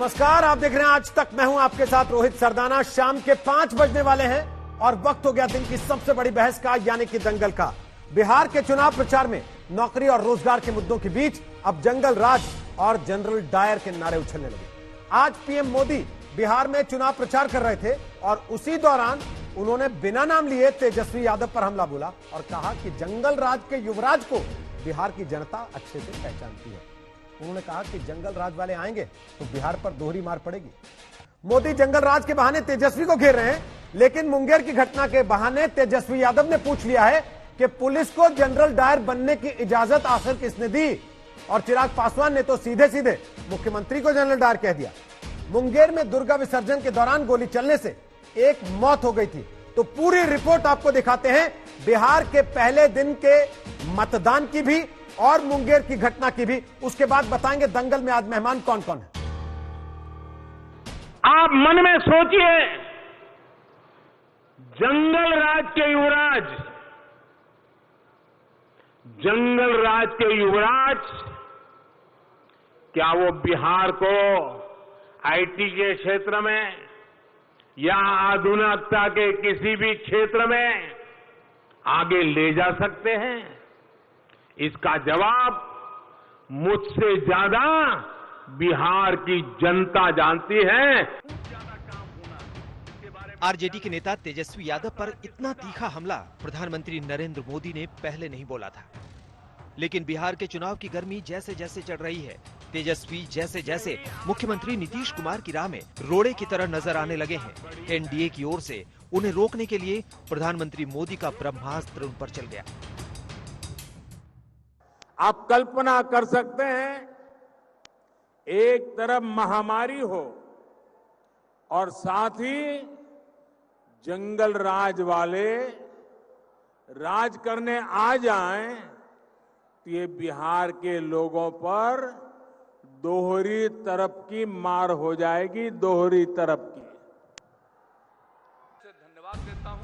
नमस्कार, आप देख रहे हैं आज तक। मैं हूं आपके साथ रोहित सरदाना। शाम के 5 बजने वाले हैं और वक्त हो गया दिन की सबसे बड़ी बहस का, यानी कि दंगल का। बिहार के चुनाव प्रचार में नौकरी और रोजगार के मुद्दों के बीच अब जंगल राज और जनरल डायर के नारे उछलने लगे। आज पीएम मोदी बिहार में चुनाव प्रचार कर रहे थे और उसी दौरान उन्होंने बिना नाम लिए तेजस्वी यादव पर हमला बोला और कहा कि जंगल राज के युवराज को बिहार की जनता अच्छे से पहचानती है। उन्होंने कहा कि जंगल राज वाले आएंगे तो बिहार पर दोहरी मार पड़ेगी। मोदी जंगल राज के बहाने तेजस्वी को घेर रहे हैं, लेकिन मुंगेर की घटना के बहाने तेजस्वी यादव ने पूछ लिया है कि पुलिस को जनरल डायर बनने की इजाजत आखिर किसने दी। और चिराग पासवान ने तो सीधे सीधे मुख्यमंत्री को जनरल डायर कह दिया। मुंगेर में दुर्गा विसर्जन के दौरान गोली चलने से एक मौत हो गई थी। तो पूरी रिपोर्ट आपको दिखाते हैं, बिहार के पहले दिन के मतदान की भी और मुंगेर की घटना की भी। उसके बाद बताएंगे दंगल में आज मेहमान कौन कौन है। आप मन में सोचिए, जंगल राज के युवराज, जंगल राज के युवराज क्या वो बिहार को आईटी के क्षेत्र में या आधुनिकता के किसी भी क्षेत्र में आगे ले जा सकते हैं? इसका जवाब मुझसे ज्यादा बिहार की जनता जानती है। आरजेडी के नेता तेजस्वी यादव पर इतना तीखा हमला प्रधानमंत्री नरेंद्र मोदी ने पहले नहीं बोला था। लेकिन बिहार के चुनाव की गर्मी जैसे जैसे चढ़ रही है, तेजस्वी जैसे जैसे मुख्यमंत्री नीतीश कुमार की राह में रोड़े की तरह नजर आने लगे हैं। एनडीए की ओर से उन्हें रोकने के लिए प्रधानमंत्री मोदी का ब्रह्मास्त्र उन पर चल गया। आप कल्पना कर सकते हैं, एक तरफ महामारी हो और साथ ही जंगल राज वाले राज करने आ जाएं, तो ये बिहार के लोगों पर दोहरी तरफ की मार हो जाएगी, दोहरी तरफ की।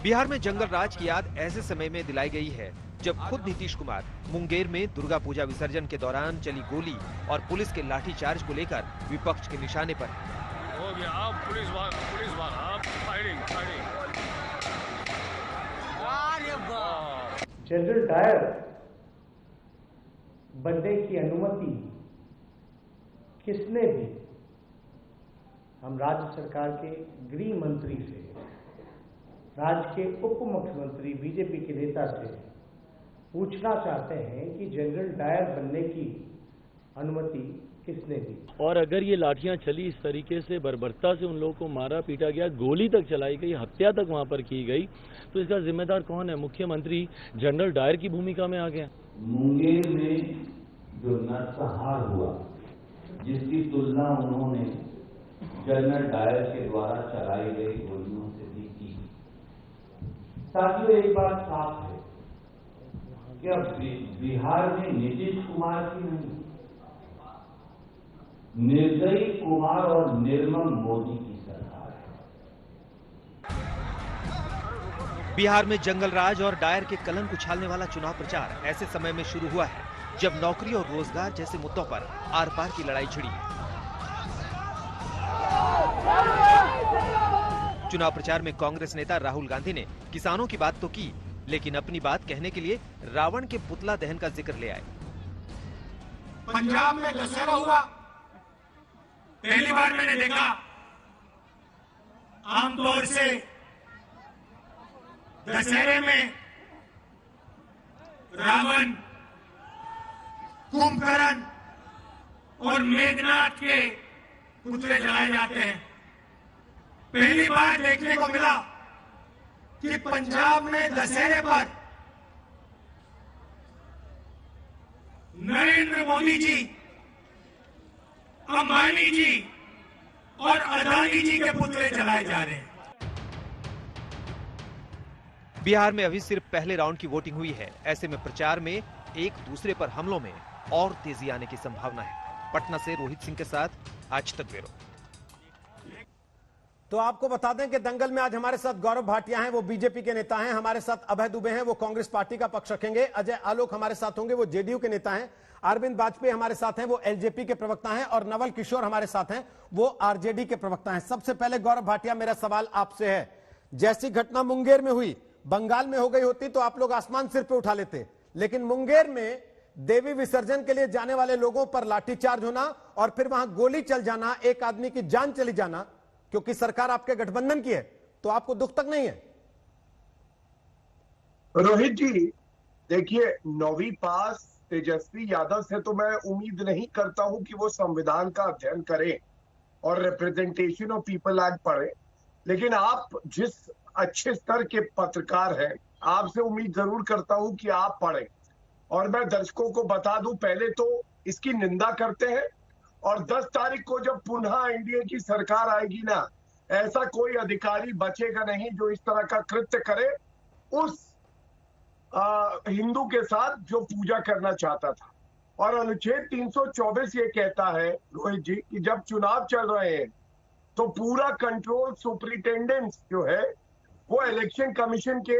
बिहार में जंगल राज की याद ऐसे समय में दिलाई गई है जब खुद नीतीश कुमार मुंगेर में दुर्गा पूजा विसर्जन के दौरान चली गोली और पुलिस के लाठीचार्ज को लेकर विपक्ष के निशाने पर हो गया। अब पुलिस वाला फायरिंग। जनरल डायर बनने की अनुमति किसने दी? हम राज्य सरकार के गृह मंत्री से, राज्य के उप मुख्यमंत्री बीजेपी के नेता से पूछना चाहते हैं कि जनरल डायर बनने की अनुमति किसने दी? और अगर ये लाठियां चली इस तरीके से, बर्बरता से उन लोगों को मारा पीटा गया, गोली तक चलाई गई, हत्या तक वहां पर की गई, तो इसका जिम्मेदार कौन है? मुख्यमंत्री जनरल डायर की भूमिका में आ गया। मुंगेर में जो नरसंहार हुआ, जिसकी तुलना उन्होंने जनरल डायर के द्वारा चलाई गई गोलियों से भी की। साथियों, एक बात साफ है कि अब बिहार में नीतीश कुमार की नहीं, निर्दयी कुमार और निर्मम मोदी की सरकार है। बिहार में जंगल राज और डायर के कलंक उछालने वाला चुनाव प्रचार ऐसे समय में शुरू हुआ है जब नौकरी और रोजगार जैसे मुद्दों पर आर पार की लड़ाई छिड़ी। चुनाव प्रचार में कांग्रेस नेता राहुल गांधी ने किसानों की बात तो की, लेकिन अपनी बात कहने के लिए रावण के पुतला दहन का जिक्र ले आए। पंजाब में दशहरा हुआ, पहली बार मैंने देखा आमतौर से दशहरे में रावण, कुंभकर्ण और मेघनाथ के पुतले जलाए जाते हैं। पहली बार देखने को मिला कि पंजाब में दशहरे पर नरेंद्र मोदी जी, अंबानी जी और अदानी जी के पुतले जलाए जा रहे हैं। बिहार में अभी सिर्फ पहले राउंड की वोटिंग हुई है। ऐसे में प्रचार में एक दूसरे पर हमलों में और तेजी आने की संभावना है। पटना से रोहित सिंह के साथ आज तक ब्यूरो। तो आपको बता दें कि दंगल में आज हमारे साथ गौरव भाटिया हैं, वो बीजेपी के नेता हैं। हमारे साथ अभय दुबे हैं, वो कांग्रेस पार्टी का पक्ष रखेंगे। अजय आलोक हमारे साथ होंगे, वो जेडीयू के नेता हैं। अरविंद वाजपेयी हमारे साथ हैं, वो एलजेपी के प्रवक्ता हैं। और नवल किशोर हमारे साथ हैं, वो आरजेडी के प्रवक्ता हैं। सबसे पहले गौरव भाटिया, मेरा सवाल आपसे है, जैसी घटना मुंगेर में हुई, बंगाल में हो गई होती तो आप लोग आसमान सिर पे उठा लेते, लेकिन मुंगेर में देवी विसर्जन के लिए जाने वाले लोगों पर लाठीचार्ज होना और फिर वहां गोली चल जाना, एक आदमी की जान चली जाना, क्योंकि सरकार आपके गठबंधन की है, तो आपको दुख तक नहीं है? रोहित जी, देखिए, 9वीं पास तेजस्वी यादव से तो मैं उम्मीद नहीं करता हूं कि वो संविधान का अध्ययन करें और रिप्रेजेंटेशन ऑफ पीपल एक्ट पढ़े, लेकिन आप जिस अच्छे स्तर के पत्रकार हैं, आपसे उम्मीद जरूर करता हूं कि आप पढ़ें। और मैं दर्शकों को बता दूं, पहले तो इसकी निंदा करते हैं, और 10 तारीख को जब पुनः एनडीए की सरकार आएगी ना, ऐसा कोई अधिकारी बचेगा नहीं जो इस तरह का कृत्य करे उस हिंदू के साथ जो पूजा करना चाहता था। और अनुच्छेद 324 ये कहता है रोहित जी कि जब चुनाव चल रहे हैं तो पूरा कंट्रोल सुपरिटेंडेंस जो है वो इलेक्शन कमीशन के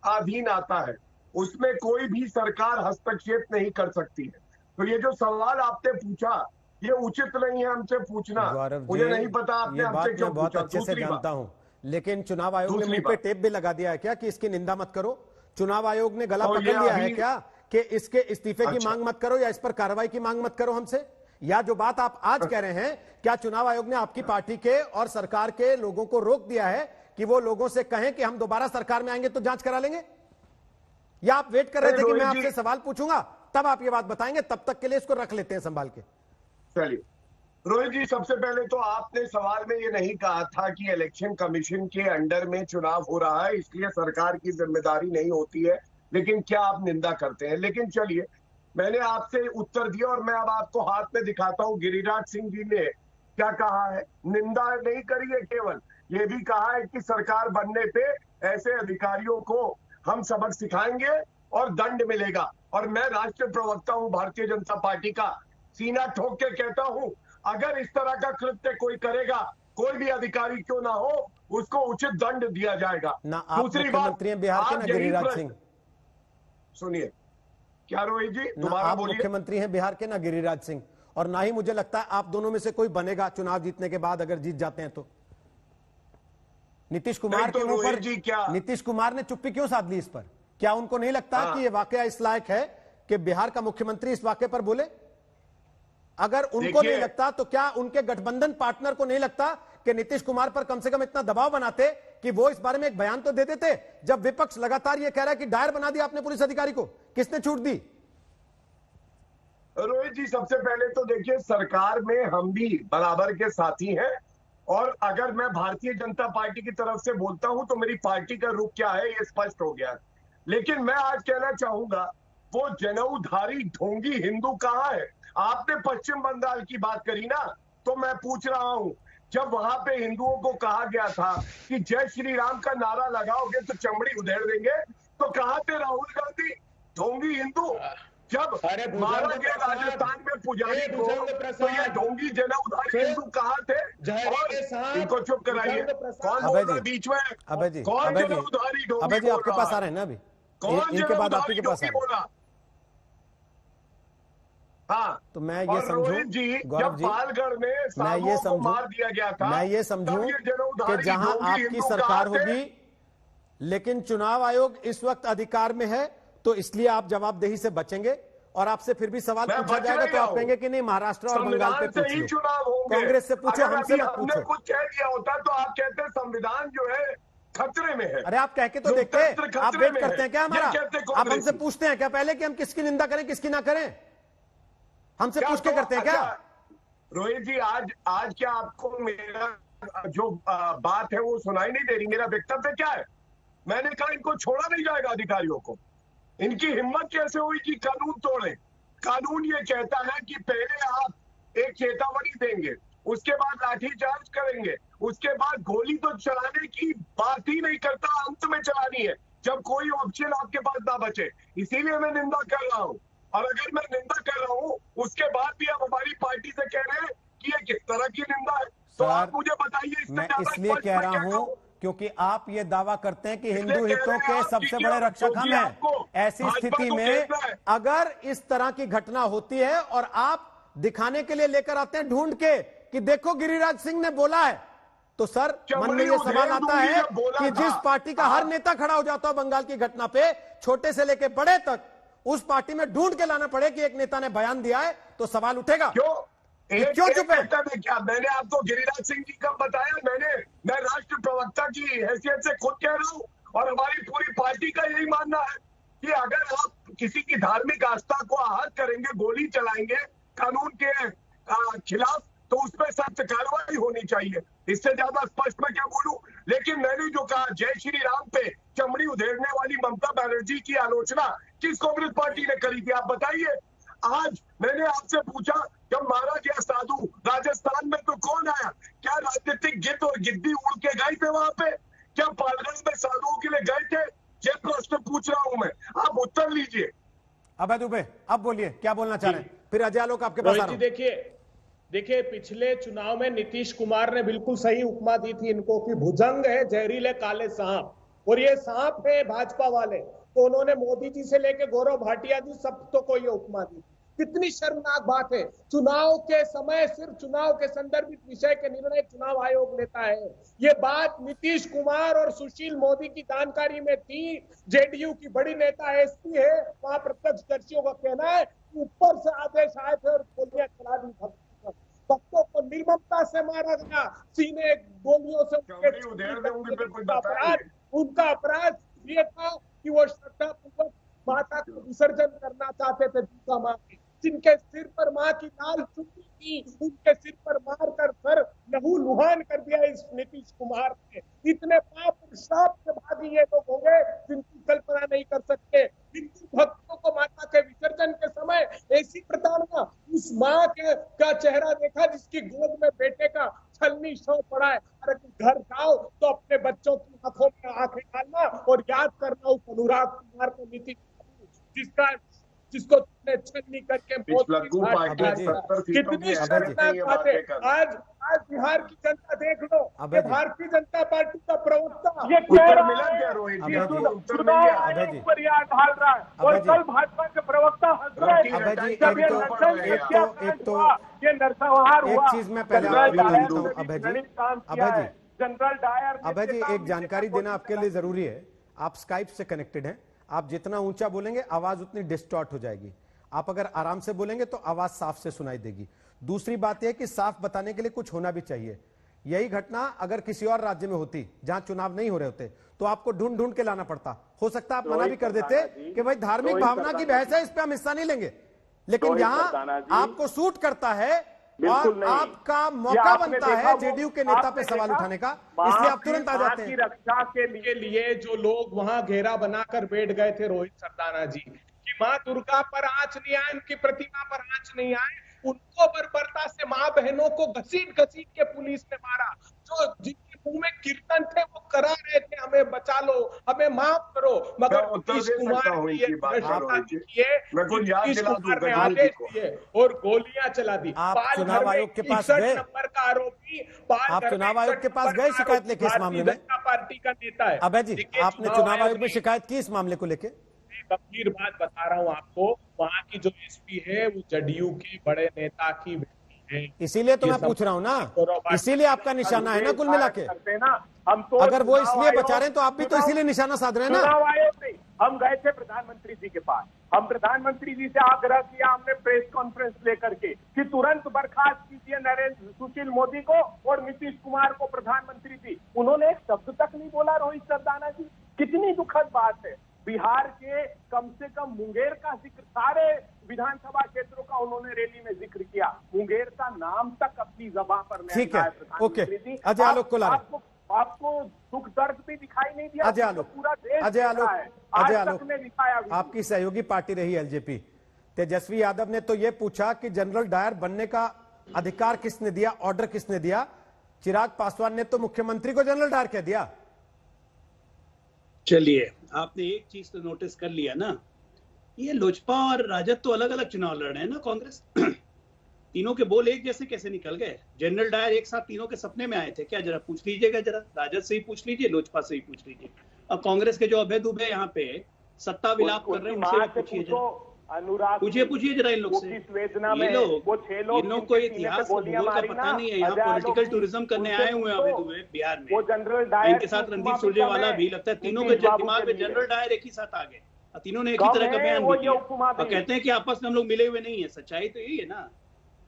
अधीन आता है, उसमें कोई भी सरकार हस्तक्षेप नहीं कर सकती है। तो ये जो सवाल आपने पूछा, ये उचित नहीं है हमसे पूछना। मुझे नहीं पता आपने हमसे क्यों बहुत पूछा। अच्छे से जानता हूं, लेकिन चुनाव आयोग ने मुंह पे टेप भी लगा दिया है क्या कि इसकी निंदा मत करो? चुनाव आयोग ने गला पकड़ लिया है क्या कि इसके इस्तीफे की मांग मत करो या इस पर कार्रवाई की मांग मत करो हमसे? या जो बात आप आज कह रहे हैं, क्या चुनाव आयोग ने आपकी पार्टी के और सरकार के लोगों को रोक दिया है कि वो लोगों से कहें कि हम दोबारा सरकार में आएंगे तो जांच करा लेंगे? या आप वेट कर रहे थे कि मैं आपसे सवाल पूछूंगा तब आप ये बात बताएंगे? तब तक के लिए इसको रख लेते हैं संभाल के। चलिए रोहित जी, सबसे पहले तो आपने सवाल में ये नहीं कहा था कि इलेक्शन कमीशन के अंडर में चुनाव हो रहा है इसलिए सरकार की जिम्मेदारी नहीं होती है, लेकिन क्या आप निंदा करते हैं। लेकिन चलिए, मैंने आपसे उत्तर दिया और मैं अब आपको हाथ में दिखाता हूं। गिरिराज सिंह जी ने क्या कहा है? निंदा नहीं करी है, केवल ये भी कहा है कि सरकार बनने पे ऐसे अधिकारियों को हम सबक सिखाएंगे और दंड मिलेगा। और मैं राष्ट्रीय प्रवक्ता हूं भारतीय जनता पार्टी का, सीना ठोक के कहता हूं, अगर इस तरह का कृत्य कोई करेगा, कोई भी अधिकारी क्यों ना हो, उसको उचित दंड दिया जाएगा। ना आप मुख्यमंत्री हैं बिहार के, ना गिरिराज सिंह। सुनिए, क्या रोहित जी, ना दोबारा आप बोलिए। मुख्यमंत्री हैं बिहार के, ना गिरिराज सिंह, और ना ही मुझे लगता है आप दोनों में से कोई बनेगा चुनाव जीतने के बाद, अगर जीत जाते हैं तो। नीतीश कुमार के मुंह पर नीतीश कुमार ने चुप्पी क्यों साध ली इस पर? क्या उनको नहीं लगता कि ये वाकया इस लायक है कि बिहार का मुख्यमंत्री इस वाकये पर बोले? अगर उनको नहीं लगता तो क्या उनके गठबंधन पार्टनर को नहीं लगता कि नीतीश कुमार पर कम से कम इतना दबाव बनाते कि वो इस बारे में एक बयान तो दे देते? जब विपक्ष लगातार ये कह रहा है कि डायर बना दिया आपने पुलिस अधिकारी को, किसने छूट दी? रोहित जी, सबसे पहले तो देखिए, सरकार में हम भी बराबर के साथी हैं, और अगर मैं भारतीय जनता पार्टी की तरफ से बोलता हूं तो मेरी पार्टी का रुख क्या है ये स्पष्ट हो गया है। लेकिन मैं आज कहना चाहूंगा, वो जनेऊधारी ढोंगी हिंदू कहां है? आपने पश्चिम बंगाल की बात करी ना, तो मैं पूछ रहा हूं, जब वहां पे हिंदुओं को कहा गया था कि जय श्री राम का नारा लगाओगे तो चमड़ी उधेड़ देंगे, तो कहां थे राहुल गांधी? ढोंगी हिंदू। जब मारा गया राजस्थान में पुजारी को, तो ये ढोंगी जनेऊधारी हिंदू कहां थे? और इनको चुप कराइए। कौन बोल रहा बीच में? अभय जी, कौन जनेऊधारी ढोंगी? अभय जी आपके पास आ रहे हैं ना अभी, इनके बाद आपके पास आ रहे हैं। हाँ, तो मैं ये समझूं, जी, गौरव जी, पालगढ़ में मैं ये समझूं, मार दिया गया था, मैं ये समझूं कि जहां आपकी हिंदू सरकार कहां थे? होगी, लेकिन चुनाव आयोग इस वक्त अधिकार में है, तो इसलिए आप जवाबदेही से बचेंगे और आपसे फिर भी सवाल पूछा जाएगा तो आप कहेंगे कि नहीं, महाराष्ट्र और बंगाल पे पूछ लो, चुनाव होंगे, कांग्रेस से पूछो, हमसे मत पूछो। कुछ कह दिया होता तो आप कहते संविधान जो है खतरे में है। अरे आप कह के तो देखते, आप वेट करते हैं क्या हमारा? आप हमसे पूछते हैं क्या पहले कि हम किसकी निंदा करें किसकी ना करें? हमसे पूछ के करते हैं क्या? रोहित जी, आज क्या आपको मेरा जो बात है वो सुनाई नहीं दे रही? मेरा वक्तव्य क्या है? मैंने कहा इनको छोड़ा नहीं जाएगा अधिकारियों को। इनकी हिम्मत कैसे हुई कि कानून तोड़े? कानून ये कहता है कि पहले आप एक चेतावनी देंगे, उसके बाद लाठीचार्ज करेंगे, उसके बाद गोली तो चलाने की बात ही नहीं करता, अंत में चलानी है जब कोई ऑप्शन आपके पास ना बचे। इसीलिए मैं निंदा कर रहा हूं। और अगर मैं निंदा कर रहा हूं, उसके बाद भी आप हमारी पार्टी से कह रहे हैं कि ये किस तरह की निंदा है? तो सर, आप मुझे बताइए इससे मैं ज्यादा इसलिए स्पष्ट कह मैं रहा क्या हूं कहूं? क्योंकि आप ये दावा करते हैं कि इसलिए हिंदू कह हितों रहे के हैं आप सबसे कि बड़े रक्षक हम क्योंकि हैं। आपको ऐसी भाजपा स्थिति को में खेलना है। अगर इस तरह की घटना होती है और आप दिखाने के लिए लेकर आते हैं ढूंढ के कि देखो गिरिराज सिंह ने बोला है, तो सर मन में चमड़ी यह सवाल उधेड़ आता दूंगी है जब बोला कि जिस था। पार्टी का हर आप- नेता खड़ा हो जाता है बंगाल की घटना पे, छोटे से लेके बड़े तक, उस पार्टी में ढूंढ के लाना पड़े कि एक नेता ने बयान दिया है, तो सवाल उठेगा। क्यों क्यों चुप है? में क्या मैंने आपको गिरिराज सिंह जी का बताया? मैं राष्ट्र प्रवक्ता की हैसियत से खुद कह रहा हूं और हमारी पूरी पार्टी का यही मानना है कि अगर आप किसी की धार्मिक आस्था को आहत करेंगे, गोली चलाएंगे कानून के खिलाफ, तो उस पर सख्त कार्रवाई होनी चाहिए। इससे ज्यादा स्पष्ट मैं क्या बोलूं? लेकिन मैंने जो कहा जय श्री राम पे चमड़ी उधेड़ने वाली ममता बनर्जी की आलोचना किस कांग्रेस पार्टी ने करी थी, आप बताइए। आज मैंने आपसे पूछा जब मारा गया साधु राजस्थान में, तो कौन आया? क्या राजनीतिक गिद्ध और गिद्दी उड़ के गए थे वहां पे? क्या पालगढ़ में साधुओं के लिए गए थे? ये प्रश्न पूछ रहा हूं मैं, आप उत्तर लीजिए। अभय दुबे, अब बोलिए क्या बोलना चाह रहे हैं, फिर अजय आलोक आपके पास आ रहा हूं। देखिए पिछले चुनाव में नीतीश कुमार ने बिल्कुल सही उपमा दी थी इनको कि भुजंग है जहरीले काले सांप, और ये सांप है भाजपा वाले। तो उन्होंने मोदी जी से लेके गौरव भाटिया जी सबको को ये उपमा दी। कितनी शर्मनाक बात है। चुनाव के समय सिर्फ चुनाव के संदर्भित विषय के निर्णय चुनाव आयोग लेता है। ये बात नीतीश कुमार और सुशील मोदी की जानकारी में थी। जेडीयू की बड़ी नेता एसपी है, वहां प्रत्यक्षदर्शियों का कहना है ऊपर से आदेश आए थे और गोलियां चला दी। भक्तों को निर्ममता से मारा गया, सीने गोलियों से उनका अपराध ये था कि वो श्रद्धापूर्वक माता को विसर्जन करना चाहते थे दुर्गा मां की, जिनके सिर पर मां की लाल चुन्नी थी, उनके सिर पर मारकर सर लहू लुहान कर दिया इस नीतीश कुमार ने। इतने पाप और श्राप से भागी ये लोग होंगे जिनकी कल्पना नहीं कर सकते। हिंदू भक्तों को माता के विसर्जन के समय ऐसी प्रताड़ना, उस माँ का चेहरा देखा जिसकी गोद में बेटे का छलनी शव पड़ा है। अरे घर जाओ तो अपने बच्चों की आंखों में आंखें डालना और याद करना उस अनुराग कुमार को, नीतीश जिसको तुमने छलनी करके कितनी शर्मनाक बात है। आज बिहार की जनता देख लो, ये भारतीय जनता पार्टी का प्रवक्ता ये कह रहा है चुनाव आयोग पर याद ढाल रहा है, और कल भाजपा के प्रवक्ता हंस रहे हैं जब ये नरसंहार हुआ। एक चीज मैं पहले आपको बता देता हूं जनरल डायर। अभय जी, एक जानकारी देना आपके लिए जरूरी है। आप स्काइप से कनेक्टेड हैं, आप जितना ऊंचा बोलेंगे आवाज उतनी डिस्टॉर्ट हो जाएगी। आप अगर आराम से बोलेंगे तो आवाज साफ से सुनाई देगी। दूसरी बात यह कि साफ बताने के लिए कुछ होना भी चाहिए। यही घटना अगर किसी और राज्य में होती जहां चुनाव नहीं हो रहे होते तो आपको ढूंढ ढूंढ के लाना पड़ता। हो सकता है आप मना भी कर देते कि भाई धार्मिक भावना की बहस है, इस पे हम हिस्सा नहीं लेंगे, लेकिन यहां आपको सूट करता है और आपका मौका बनता है जेडीयू के नेता पे सवाल उठाने का, इसलिए आप तुरंत आ जाते हैं। रक्षा के लिए जो लोग वहां घेरा बनाकर बैठ गए थे रोहित सरदाना जी, कि मां दुर्गा पर आंच नहीं आए, उनकी प्रतिमा पर आंच नहीं आए, उनको बर्बरता से मां बहनों को घसीट के पुलिस ने मारा। जो जिनके मुंह में कीर्तन थे वो करा रहे थे हमें बचा लो, हमें माफ करो, मगर नीतीश कुमार ने आदेश दिए और गोलियां चला दी। आप चुनाव आयोग के पास गए? नंबर का आरोपी आप चुनाव आयोग के पास गए शिकायत लेके इस मामले में? जनता पार्टी का नेता है। अभय जी, आपने चुनाव आयोग में शिकायत की इस मामले को लेके? गंभीर बात बता रहा हूं आपको, वहां की जो एसपी है वो जदयू के बड़े नेता की बेटी है, इसीलिए तो मैं पूछ रहा हूं ना, इसीलिए आपका निशाना है ना कुल मिला के। हम तो अगर वो इसलिए बचा रहे हैं तो आप भी तो इसीलिए निशाना साध रहे हैं ना। चुनाव आयोग नहीं, हम गए थे प्रधानमंत्री जी के पास, हम प्रधानमंत्री जी से आग्रह किया हमने प्रेस कॉन्फ्रेंस लेकर के कि तुरंत बर्खास्त कीजिए नरेंद्र सुशील मोदी को और नीतीश कुमार को प्रधानमंत्री जी। उन्होंने एक शब्द तक नहीं बोला रोहित सरदाना जी। कितनी दुखद बात है। बिहार के कम से कम मुंगेर का जिक्र, सारे विधानसभा क्षेत्रों का उन्होंने रैली में जिक्र किया, मुंगेर का नाम तक अपनी ज़बान पर नहीं ठीक है, ओके। अजय आलोक को ला रहे हैं। आपको दुख दर्द भी दिखाई नहीं दिया? अजय आलोक, पूरा देश अजय आलोक, अजय आलोक ने दिखाया। आपकी सहयोगी पार्टी रही एलजेपी, तेजस्वी यादव ने तो यह पूछा कि जनरल डायर बनने का अधिकार किसने दिया, ऑर्डर किसने दिया? चिराग पासवान ने तो मुख्यमंत्री को जनरल डायर कह दिया। चलिए, आपने एक चीज तो नोटिस कर लिया ना, ये लोजपा और राजद तो अलग अलग चुनाव लड़ रहे हैं ना कांग्रेस। तीनों के बोल एक जैसे कैसे निकल गए? जनरल डायर एक साथ तीनों के सपने में आए थे क्या? जरा पूछ लीजिएगा, जरा राजद से ही पूछ लीजिए, लोजपा से ही पूछ लीजिए। अब कांग्रेस के जो अभय दुबे यहाँ पे सत्ता विलाप कर रहे हैं, उनसे भी पूछिए जरा, पूछिए जरा इन लोग से। ये लोग इन लोग को इतिहास भूगोल का पता नहीं है। यहाँ पॉलिटिकल टूरिज्म करने आए हुए हैं अभय दुबे बिहार में। इनके साथ रणदीप सुरजेवाला भी, लगता है तीनों के दिमाग में जनरल डायर एक ही साथ आ गए, तीनों ने एक ही तरह का बयान दिया और कहते हैं कि आपस में हम लोग मिले हुए नहीं है। सच्चाई तो यही है ना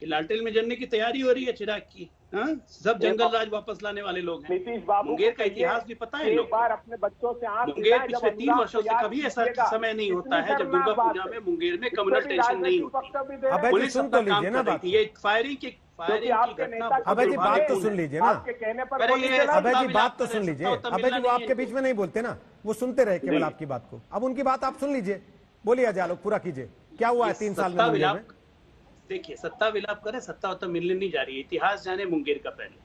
कि लालटेन में जलने की तैयारी हो रही है चिराग की। सब जंगल राज वापस लाने वाले लोग हैं। मुंगेर का इतिहास भी पता है लोग। अपने बच्चों से मुंगेर पिछले 3 वर्षों से कभी ऐसा समय नहीं होता है जब दुर्गा पूजा में मुंगेर में कम्युनल टेंशन नहीं होती। पुलिस सुन तो लीजिए ना बात, ये फायरिंग की घटना। अभय जी बात तो सुन लीजिए ना, अभय जी बात तो सुन लीजिए। अभय जी वो आपके बीच में नहीं बोलते ना, वो सुनते रहे केवल आपकी बात को। अब उनकी बात आप सुन लीजिए, बोलिए अजय आलोक, पूरा कीजिए, क्या हुआ है 3 साल में मुंगेर में? देखिए, सत्ता विलाप करे, सत्ता तो मिलने नहीं जा रही है। इतिहास जाने मुंगेर का पहले।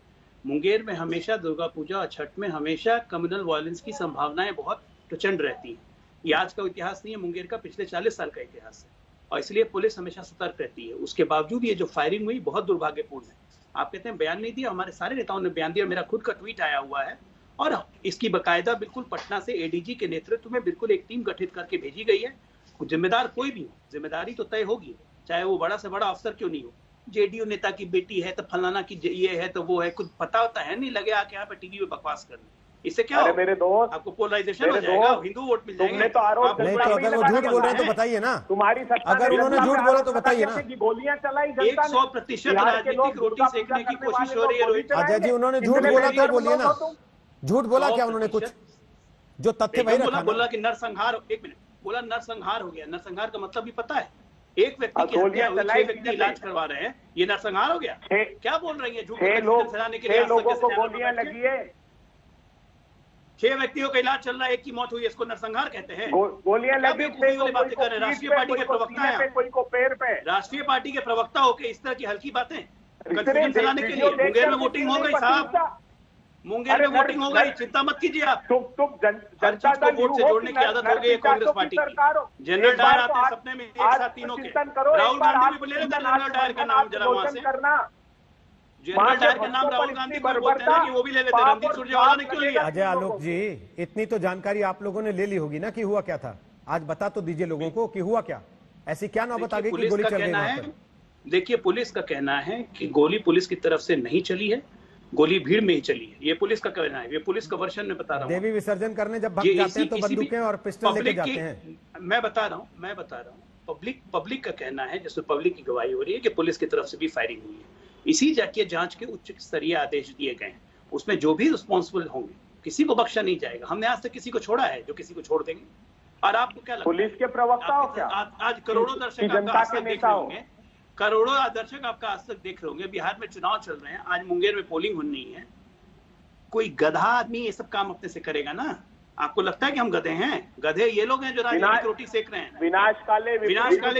मुंगेर में हमेशा दुर्गा पूजा और छठ में हमेशा कम्युनल वायलेंस की संभावनाएं बहुत प्रचंड रहती हैं। ये आज का इतिहास नहीं है, मुंगेर का पिछले 40 साल का इतिहास है और इसलिए पुलिस हमेशा सतर्क रहती है। उसके बावजूद ये जो फायरिंग हुई बहुत दुर्भाग्यपूर्ण है। आप कहते हैं बयान नहीं दिया, हमारे सारे नेताओं ने बयान दिया, मेरा खुद का ट्वीट आया हुआ है और इसकी बाकायदा बिल्कुल पटना से एडीजी के नेतृत्व में बिल्कुल एक टीम गठित करके भेजी गई है। जिम्मेदार कोई भी हो, जिम्मेदारी तो तय होगी, चाहे वो बड़ा से बड़ा अफसर क्यों नहीं हो। जेडीयू नेता की बेटी है तो फलाना की ये है तो वो है, कुछ पता होता है नहीं, लगे आके यहाँ पे टीवी में बकवास करने। इससे क्या हो? मेरे दोस्त, आपको पोलराइजेशन हो जाएगा, हिंदू वोट मिल जाएंगे। तो आरोप नहीं, तो अगर वो झूठ बोल रहे हैं तो बताइए ना, तुम्हारी अगर उन्होंने झूठ बोला तो बताइए ना। गोलियां चलाई 100% राजनीतिक रोटी सेकने की कोशिश हो रही है रोहित। अजय जी उन्होंने झूठ बोला था, बोलिए ना, झूठ बोला क्या उन्होंने? कुछ जो तथ्य वही रखा। बोला कि नरसंहार, एक मिनट, बोला नरसंहार हो गया। नरसंहार का मतलब भी पता है? एक व्यक्ति की हत्या हुई, 6 व्यक्ति इलाज करवा रहे हैं, ये नरसंहार हो गया? क्या बोल रही है? झूठ फैलाने के लिए लोगों को गोलियां लगी है, 6 व्यक्तियों का इलाज चल रहा है, एक की मौत हुई है, इसको नरसंहार कहते हैं? गोलियां लगी, बातें कर रहे हैं। राष्ट्रीय पार्टी के प्रवक्ता हैं, कोई को पैर पे, राष्ट्रीय पार्टी के प्रवक्ता होकर इस तरह की हल्की बातें कंफ्यूजन फैलाने के लिए। मुंगेर में वोटिंग हो गई साहब, मुंगेर में वोटिंग हो गई, चिंता मत कीजिए आप। जनता को वोट से जोड़ने की आदत हो गई है कांग्रेस पार्टी की। जनरल डायर आते हैं सपने में एक साथ तीनों के। राहुल गांधी भी ले लेते जनरल डायर का नाम जरा वहां से। जनरल डायर का नाम राहुल गांधी को बोलते हैं कि वो भी ले लेते हैं। रणदीप सुरजेवाला ने क्यों लिया? अजय आलोक जी, इतनी तो जानकारी आप लोगों ने ले ली होगी ना कि हुआ क्या था। आज बता तो दीजिए लोगों को कि हुआ क्या, ऐसी क्या नौबत आ गई कि गोली चल गई वहां पर? देखिए, पुलिस का कहना है कि गोली पुलिस की तरफ से नहीं चली है, गोली भीड़ में ही चली है। ये पुलिस का कहना है, ये पुलिस का वर्षन में बता रहा हूँ। देवी विसर्जन करने जब भक्त जाते हैं तो बंदूकें और पिस्टल लेके जाते हैं। मैं बता रहा हूँ पब्लिक का कहना है, जिसमें पब्लिक की गवाही हो रही है कि पुलिस की तरफ से भी फायरिंग हुई है। इसी जातीय जांच के उच्च स्तरीय आदेश दिए गए हैं, उसमें जो भी रिस्पॉन्सिबल होंगे किसी को बख्शा नहीं जाएगा। हमने आज तक किसी को छोड़ा है जो किसी को छोड़ देंगे? और आपको क्या लगता है पुलिस के प्रवक्ता हो क्या? आज करोड़ों दर्शक आपका आज तक देख रहे होंगे, करोड़ों दर्शक आपका आज तक देख रहे होंगे। बिहार में चुनाव चल रहे हैं, आज मुंगेर में पोलिंग होनी है। कोई गधा आदमी ये सब काम अपने से करेगा ना? आपको लगता है कि हम गधे हैं? गधे ये लोग हैं जो राजनीतिक रोटी सेक रहे हैं। विनाशकाले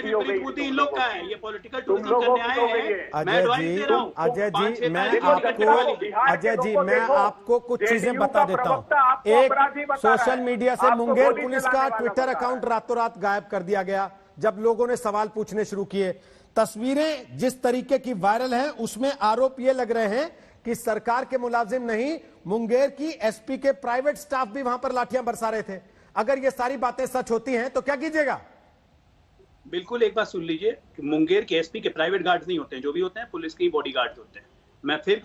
विपरीत बुद्धि इन लोग का है। ये पॉलिटिकल टूरिज्म करने आए हैं। मैं एडवाइस दे रहा हूं। अजय जी मैं आपको कुछ चीजें बता देता हूं। एक, सोशल मीडिया से मुंगेर पुलिस का ट्विटर अकाउंट रातों रात गायब कर दिया गया जब लोगों ने सवाल पूछने शुरू किए। तस्वीरें जिस तरीके की वायरल हैं उसमें आरोप ये लग रहे हैं कि सरकार के मुलाजिम नहीं, मुंगेर की एसपी के प्राइवेट स्टाफ भी वहां पर लाठियां बरसा रहे थे। अगर ये सारी बातें सच होती हैं तो क्या कीजिएगा? बिल्कुल, एक बात सुन लीजिए कि मुंगेर के एसपी के प्राइवेट गार्ड्स नहीं होते हैं, जो भी होते हैं पुलिस के ही बॉडी गार्ड्स होते हैं।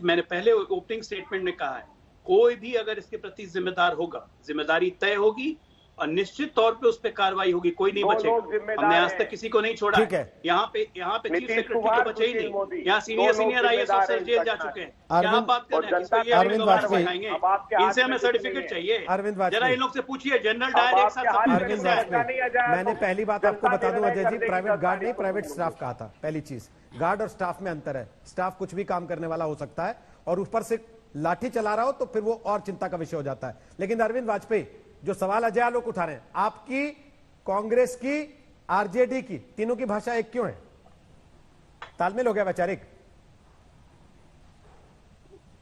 मैंने पहले ओपनिंग स्टेटमेंट में कहा है, कोई भी अगर इसके प्रति जिम्मेदार होगा, जिम्मेदारी तय होगी और निश्चित तौर पे उस पर कार्रवाई होगी। कोई नहीं बचेगा। हमने आज तक किसी को नहीं छोड़ा है। यहाँ पे चीफ सेक्रेटरी तो बचे ही नहीं। यहाँ सीनियर आईएएस अफसर जेल जा चुके हैं। क्या आप बात कर रहे हैं? अरविंद वाजपेयी, इनसे हमें सर्टिफिकेट चाहिए। अरविंद वाजपेयी, जरा इन लोग से पूछिए जनरल डायर एक साथ। अरविंद वाजपेयी, मैंने पहली बात आपको बता दूं अजय जी, प्राइवेट गार्ड नहीं प्राइवेट स्टाफ कहा था। पहली चीज, गार्ड और स्टाफ में अंतर है। स्टाफ कुछ भी काम करने वाला हो सकता है और ऊपर से लाठी चला रहा हो तो फिर वो और चिंता का विषय हो जाता है। लेकिन अरविंद वाजपेयी, जो सवाल अजय आलोक उठा रहे हैं, आपकी, कांग्रेस की, आरजेडी की, तीनों की भाषा एक क्यों है? तालमेल हो गया वैचारिक?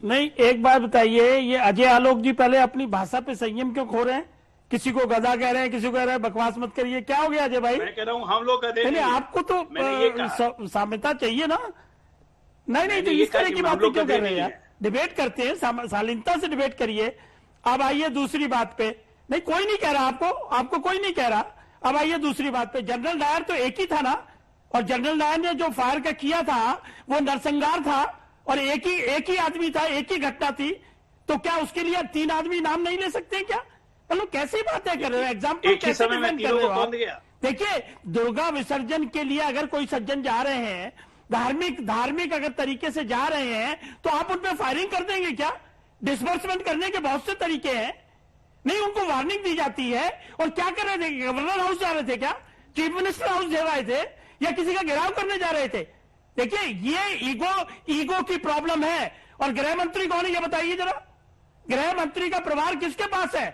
नहीं, एक बात बताइए, ये अजय आलोक जी पहले अपनी भाषा पे संयम क्यों खो रहे हैं? किसी को गधा कह रहे हैं, किसी को कह रहे हैं बकवास मत करिए। क्या हो गया अजय भाई? मैं कह रहा हूं हम लोग गधे नहीं। आपको तो साम्यता चाहिए ना। नहीं तो इस तरह की बातें क्यों कर रहे हैं यार? डिबेट करते हैं, शालीनता से डिबेट करिए। अब आइए दूसरी बात पे। नहीं, कोई नहीं कह रहा आपको कोई नहीं कह रहा। अब आइए दूसरी बात पे। जनरल डायर तो एक ही था ना, और जनरल डायर ने जो फायर का किया था वो नरसंहार था, और एक ही आदमी था, एक ही घटना थी। तो क्या उसके लिए 3 आदमी नाम नहीं ले सकते क्या? मतलब कैसी बातें कर रहे हो? एग्जाम्पल कैसे डिफेंड कर रहे हो आप? देखिए, दुर्गा विसर्जन के लिए अगर कोई सज्जन जा रहे हैं, धार्मिक अगर तरीके से जा रहे हैं, तो आप उन पर फायरिंग कर देंगे क्या? डिसबर्समेंट करने के बहुत से तरीके हैं। नहीं, उनको वार्निंग दी जाती है। और क्या कर रहे थे? गवर्नर हाउस जा रहे थे क्या? चीफ मिनिस्टर हाउस जा रहे थे, या किसी का घेराव करने जा रहे थे? देखिए, ये ईगो की प्रॉब्लम है। और गृह मंत्री कौन है ये बताइए जरा। गृह मंत्री का प्रभार किसके पास है?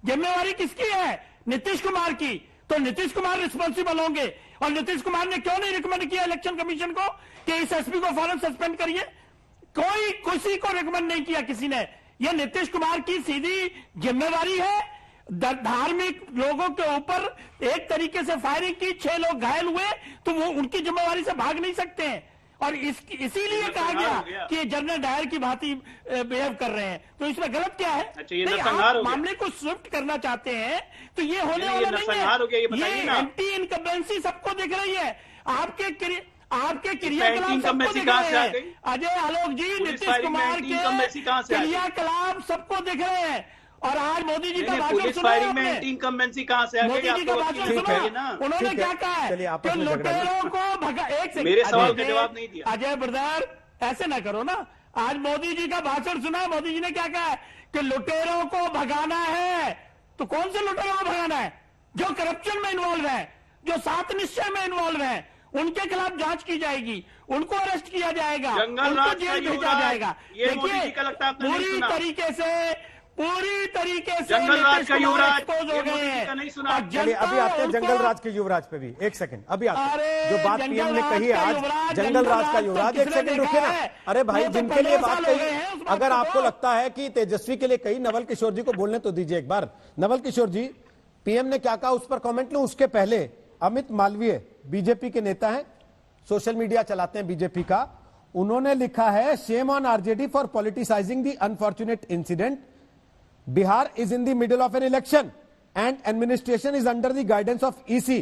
जिम्मेवारी किसकी है? नीतीश कुमार की। तो नीतीश कुमार रिस्पॉन्सिबल होंगे। और नीतीश कुमार ने क्यों नहीं रिकमेंड किया इलेक्शन कमीशन को कि इस एसपी को फौरन सस्पेंड करिए? किसी को रिकमेंड नहीं किया किसी ने। यह नीतीश कुमार की सीधी जिम्मेवारी है। धार्मिक लोगों के ऊपर एक तरीके से फायरिंग की, 6 लोग घायल हुए, तो वो उनकी जिम्मेवारी से भाग नहीं सकते हैं। और इसीलिए कहा गया कि जनरल डायर की भांति बिहेव कर रहे हैं। तो इसमें गलत क्या है? नहीं, आप मामले को स्विफ्ट करना चाहते हैं तो ये होने वाला नहीं है। ये एंटी इनकम्बेंसी सबको दिख रही है। आपके क्रियाकलाप सबको दिख रहे हैं। अजय आलोक जी, नीतीश कुमार के क्रियाकलाप सबको दिख रहे हैं। और आज मोदी जी का भाषण सुना आपने? इनकम्बेंसी कहां से आ गई? मोदी जी का भाषण सुना, उन्होंने क्या कहा है कि लुटेरों को भगा। मेरे सवाल का जवाब नहीं दिया। अजय ब्रदर, ऐसे ना करो ना। आज मोदी जी का भाषण सुना, मोदी जी ने क्या कहा है कि लुटेरों को भगाना है। तो कौन से लुटेरों को भगाना है? जो करप्शन में इन्वॉल्व है, जो 7 निश्चय में इन्वॉल्व है, उनके खिलाफ जांच की जाएगी, उनको अरेस्ट किया जाएगा, उनको जेल भेजा जाएगा। देखिए, पूरी तरीके से जंगल राज का युवराज हो गए हैं। चलिए, अभी आते हैं जंगल राज के युवराज पे भी। एक सेकंड, अभी आते हैं। जो बात पीएम ने कही है आज, जंगल राज का युवराज, एक सेकंड रुकिए ना। अरे भाई, जिनके लिए बात कही, अगर आपको लगता है कि तेजस्वी के लिए कही, नवल किशोर जी को बोलने तो दीजिए एक बार। नवल किशोर जी, पीएम ने क्या कहा उस पर कॉमेंट लूं? उसके पहले अमित मालवीय बीजेपी के नेता हैं, सोशल मीडिया चलाते हैं बीजेपी का। उन्होंने लिखा है, shame on RJD for politicising the unfortunate incident. Bihar is in the middle of an election and administration is under the guidance of EC.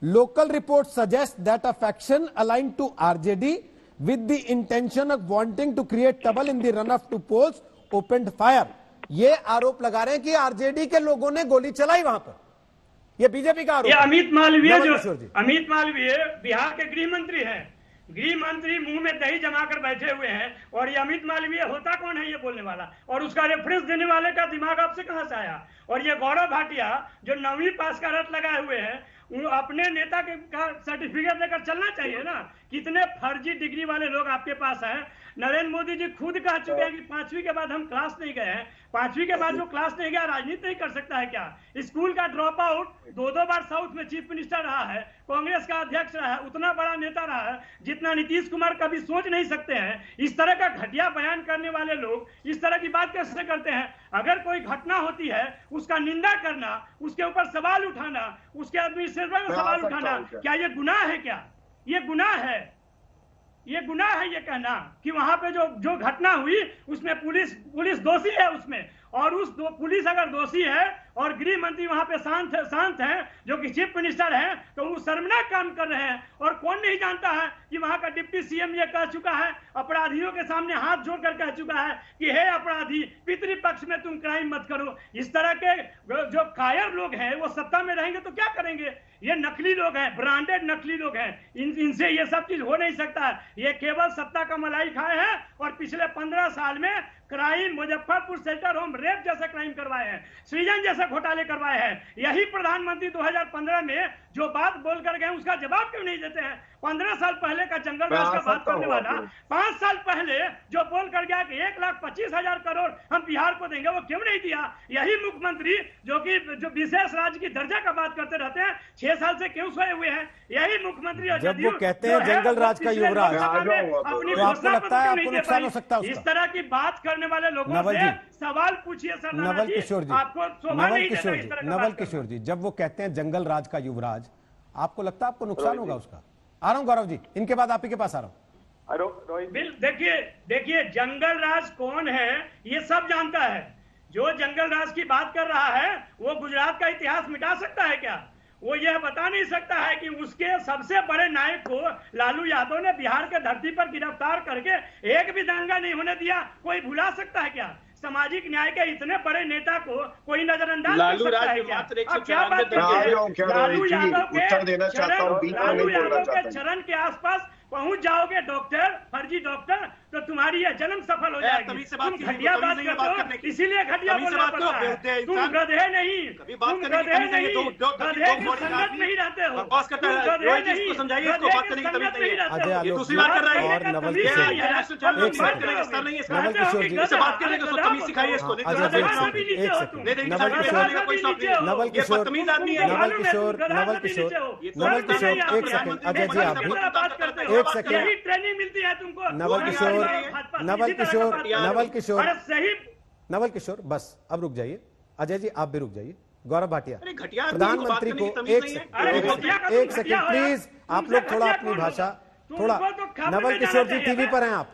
Local reports suggest that a faction aligned to RJD with the intention of wanting to create trouble in the run-up to polls opened fire. ये आरोप लगा रहे हैं कि RJD के लोगों ने गोली चलाई वहां पर। ये बीजेपी का आरोप। ये अमित मालवीय बिहार के गृह मंत्री हैं। गृह मंत्री मुंह में दही जमाकर बैठे हुए हैं। और ये अमित मालवीय होता कौन है ये बोलने वाला? और उसका रेफरेंस देने वाले का दिमाग आपसे कहां से आया? और ये गौरव भाटिया जो 9वीं पास का रट लगाए हुए हैं, अपने नेता के का सर्टिफिकेट लेकर चलना चाहिए ना। कितने फर्जी डिग्री वाले लोग आपके पास हैं। नरेंद्र मोदी जी खुद कह चुके हैं कि 5वीं के बाद हम क्लास नहीं गए हैं। 5वीं के बाद जो क्लास नहीं गया राजनीति नहीं कर सकता है क्या? स्कूल का ड्रॉप आउट 2 बार साउथ में चीफ मिनिस्टर रहा है, कांग्रेस का अध्यक्ष रहा है, उतना बड़ा नेता रहा है जितना नीतीश कुमार कभी सोच नहीं सकते हैं। इस तरह का घटिया बयान करने वाले लोग इस तरह की बात कैसे करते हैं? अगर कोई घटना होती है उसका निंदा करना, उसके ऊपर सवाल उठाना, उसके एडमिनिस्ट्रेशन में सवाल उठाना, क्या ये गुनाह है? क्या ये गुनाह है? ये गुनाह है ये कहना कि वहां पे जो घटना हुई उसमें पुलिस दोषी है उसमें। और पुलिस अगर दोषी है और गृह मंत्री वहां पे शांत हैं जो कि चीफ मिनिस्टर हैं, तो वो शर्मनाक काम कर रहे हैं। और कौन नहीं जानता है कि वहां का डिप्टी सीएम ये कह चुका है, अपराधियों के सामने हाथ जोड़कर कह चुका है कि हे अपराधी, पितृपक्ष में तुम क्राइम मत करो। इस तरह के जो कायर लोग हैं वो सत्ता में रहेंगे तो क्या करेंगे? ये नकली लोग हैं, ब्रांडेड नकली लोग हैं। इनसे ये सब चीज हो नहीं सकता है। ये केवल सत्ता का मलाई खाए हैं और पिछले 15 साल में crime, Muzaffarpur shelter home rape जैसे क्राइम करवाए हैं, सृजन जैसे घोटाले करवाए हैं। यही प्रधानमंत्री 2015 में जो बात बोल कर गए उसका जवाब क्यों नहीं देते हैं? 15 साल पहले का जंगल राज का बात करने वाला 5 साल पहले जो बोल कर गया कि 1,25,000 करोड़ हम बिहार को देंगे, वो क्यों नहीं दिया? यही मुख्यमंत्री जो विशेष राज्य की दर्जा का बात करते रहते हैं 6 साल से क्यों सोए हुए हैं? यही मुख्यमंत्री जब वो कहते हैं जंगल राज का युवराज, अपनी तो आपको लगता है आपको नुकसान हो सकता है? इस तरह की बात करने वाले लोगों से सवाल पूछिए सर। नवल किशोर जी, नवल किशोर जी, जब वो कहते हैं जंगल राज का युवराज, आपको लगता है आपको नुकसान होगा उसका? आ रहा हूं गौरव जी, इनके बाद आप ही के पास आ रहा हूं। देखिए जंगल राज कौन है ये सब जानता है। जो जंगल राज की बात कर रहा है वो गुजरात का इतिहास मिटा सकता है क्या? वो यह बता नहीं सकता है कि उसके सबसे बड़े नायक को लालू यादव ने बिहार के धरती पर गिरफ्तार करके एक भी दंगा नहीं होने दिया। कोई भुला सकता है क्या? सामाजिक न्याय के इतने बड़े नेता को कोई नजरअंदाज कर सकता है क्या? क्या बात करते हैं? लालू यादव के चरण के आसपास पहुंच जाओगे डॉक्टर, फर्जी डॉक्टर, तो तुम्हारी यह जन्म सफल हो जाएगी। तुम घटिया बात करते हो, इसीलिए घटिया बोलना पड़ता है। तुम गधे नहीं, तुम गधे नहीं, गधे की संगत नहीं रहते हो। तुम गधे नहीं, गधे की संगत नहीं रहते हो। दूसरी बात कर रहे हैं नवल किशोर, एक सेकंड अजय जी, आप भी एक सेकंड। ट्रेनिंग मिलती है तुमको नवल किशोर बस अब रुक जाइए। अजय जी आप भी रुक जाइए। गौरव भाटिया, प्रधानमंत्री को एक सेकंड प्लीज, आप लोग थोड़ा अपनी भाषा थोड़ा। नवल किशोर जी टीवी पर हैं आप,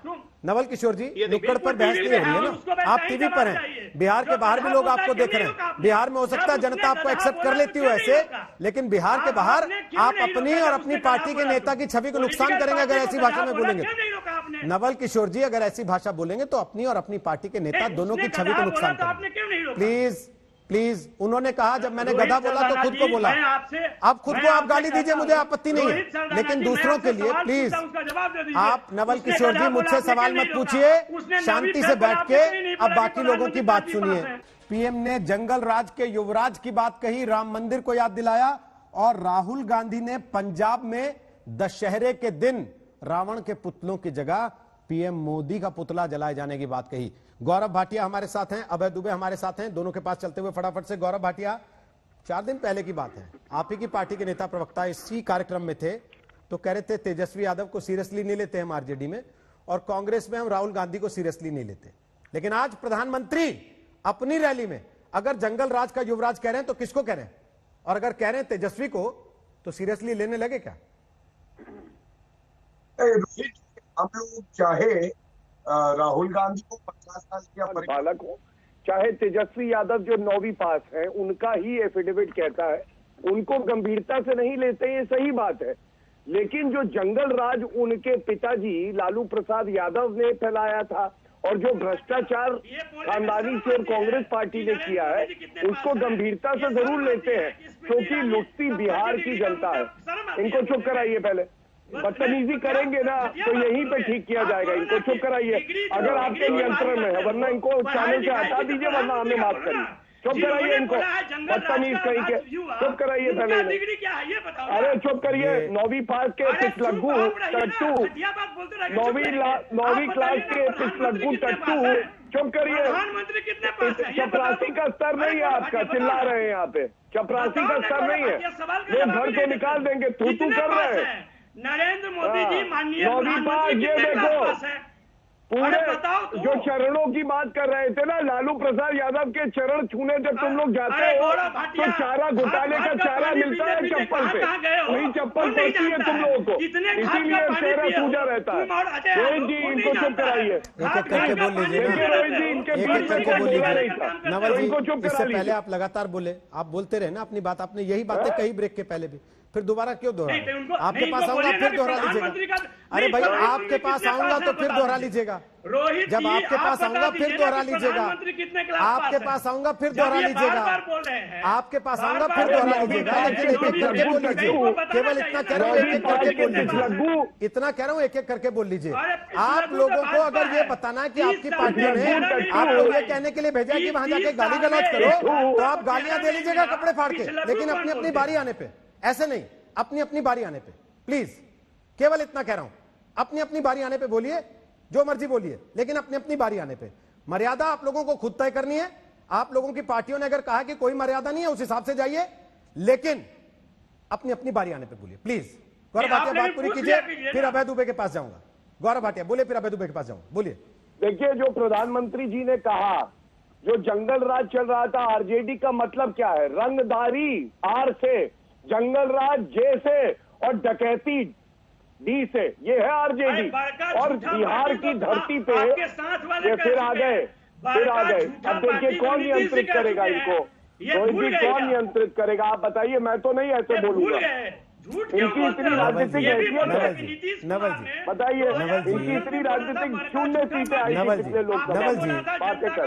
नवल किशोर जी नुक्कड़ पर बहस नहीं हो रही है ना, आप टीवी पर हैं। बिहार के बाहर भी लोग आपको देख रहे हैं। बिहार में हो सकता है जनता आपको एक्सेप्ट कर लेती हो ऐसे, लेकिन बिहार के बाहर आप अपनी और अपनी पार्टी के नेता की छवि को नुकसान करेंगे अगर ऐसी भाषा में बोलेंगे। नवल किशोर जी अगर ऐसी भाषा बोलेंगे तो अपनी और अपनी पार्टी के नेता दोनों की छवि को नुकसान करेंगे। प्लीज प्लीज, उन्होंने कहा जब मैंने गधा बोला तो खुद को बोला। आप खुद को आप गाली दीजिए, मुझे आपत्ति नहीं है, लेकिन दूसरों के लिए प्लीज आप नवल किशोर जी मुझसे सवाल मत पूछिए, शांति से बैठ के अब बाकी लोगों की बात सुनिए। पीएम ने जंगल राज के युवराज की बात कही, राम मंदिर को याद दिलाया, और राहुल गांधी ने पंजाब में दशहरे के दिन रावण के पुतलों की जगह पीएम मोदी का पुतला जलाए जाने की बात कही। गौरव भाटिया हमारे साथ हैं, अभय दुबे हमारे साथ हैं, दोनों के पास चलते हुए फटाफट से। गौरव भाटिया, 4 दिन पहले की बात है, आप ही की पार्टी के नेता प्रवक्ता इसी कार्यक्रम में थे, तो कह रहे थे तेजस्वी यादव को सीरियसली नहीं लेते हम आरजेडी में, और कांग्रेस में हम राहुल गांधी को सीरियसली नहीं लेते। लेकिन आज प्रधानमंत्री अपनी रैली में अगर जंगल राज का युवराज कह रहे हैं तो किसको कह रहे हैं? और अगर कह रहे हैं तेजस्वी को, तो सीरियसली लेने लगे क्या? हम लोग चाहे राहुल गांधी को 50 साल की बालक हो, चाहे तेजस्वी यादव जो 9वीं पास है, उनका ही एफिडेविट कहता है, उनको गंभीरता से नहीं लेते, ये सही बात है। लेकिन जो जंगल राज उनके पिताजी लालू प्रसाद यादव ने फैलाया था और जो भ्रष्टाचार खानदानी से कांग्रेस पार्टी ने किया है, उसको गंभीरता से जरूर लेते हैं, क्योंकि लुटती बिहार की जनता है। इनको चुप कराइए, पहले बदतमीजी करेंगे ना तो यहीं पे ठीक किया जाएगा। इनको चुप कराइए अगर आपके नियंत्रण में है, वरना इनको चैनल से हटा दीजिए, वरना हमें माफ करिए। चुप कराइए इनको, बदतमीज कहीं के, चुप कराइए पहले। अरे चुप करिए, 9वीं पास के पिछलग्गू टट्टू, 9वीं क्लास के पिछलग्गू टट्टू, चुप करिए। चपरासी का स्तर नहीं है आपका, चिल्ला रहे हैं यहाँ पे, चपरासी का स्तर नहीं है, वो घर को निकाल देंगे, तू कर रहे हैं। नरेंद्र मोदी जी माननीय ये देखो पूरे जो चरणों की बात कर रहे थे ना, लालू प्रसाद यादव के चरण छूने जब तुम लोग जाते हो तो चारा घोटाले का चारा मिलता है चप्पल पे, वही चप्पल पड़ती है तुम लोगों को, इसीलिए चेहरा पूजा रहता है। रोहित जी इनको चुप कराइए, एक-एक करके बोल लीजिए, रोहित जी इनके बीच करके बोल लीजिए। नवल जी इससे पहले आप लगातार बोले, आप बोलते रहे ना अपनी बात, आपने यही बातें कही ब्रेक के पहले भी, फिर दोबारा क्यों दोहरा? आपके पास आऊंगा फिर दोहरा लीजिएगा। अरे भाई आपके पास आऊंगा तो फिर दोहरा लीजिएगा, जब आपके पास आऊंगा फिर दोहरा लीजिएगा, आपके पास आऊंगा फिर दोहरा लीजिएगा, आपके पास आऊंगा फिर दोहरा लीजिएगा, लेकिन एक एक करके बोल लीजिए। केवल इतना कह रहा हूँ एक एक करके बोल लीजिए, इतना कह रहा हूँ एक एक करके बोल लीजिए। आप लोगों को अगर ये बताना है कि आपकी पार्टी ने आपको ये कहने के लिए भेजा कि वहां जाके गाली गलौज करो, तो आप गालियां दे लीजिएगा कपड़े फाड़ के, लेकिन अपनी अपनी बारी आने पे ऐसे नहीं, अपनी अपनी बारी आने पे प्लीज, केवल इतना कह रहा हूं, अपनी अपनी बारी आने पे बोलिए, जो मर्जी बोलिए, लेकिन अपनी अपनी बारी आने पे। मर्यादा आप लोगों को खुद तय करनी है। आप लोगों की पार्टियों ने अगर कहा कि कोई मर्यादा नहीं है, उस हिसाब से जाइए, लेकिन अपनी अपनी बारी आने पे बोलिए प्लीज। गौरव भाटिया बात पूरी कीजिए, फिर अभय दुबे के पास जाऊंगा। गौरव भाटिया बोलिए, फिर अभय दुबे के पास जाऊंगा, बोलिए। देखिए, जो प्रधानमंत्री जी ने कहा, जो जंगल राज चल रहा था, आरजेडी का मतलब क्या है? रंगदारी आर से, जंगल राज जे से, और डकैती डी से, ये है आरजेडी। और बिहार की धरती पे ये फिर आ गए। अब देखिए कौन नियंत्रित करेगा इनको, रोहित जी कौन नियंत्रित करेगा? आप बताइए, मैं तो नहीं ऐसे बोलूंगा। इनकी इतनी राजनीतिक हैसियत है, नवल जी बताइए, इनकी इतनी राजनीतिक 0 सीटें आई पिछले लोकसभा में, बातें कर।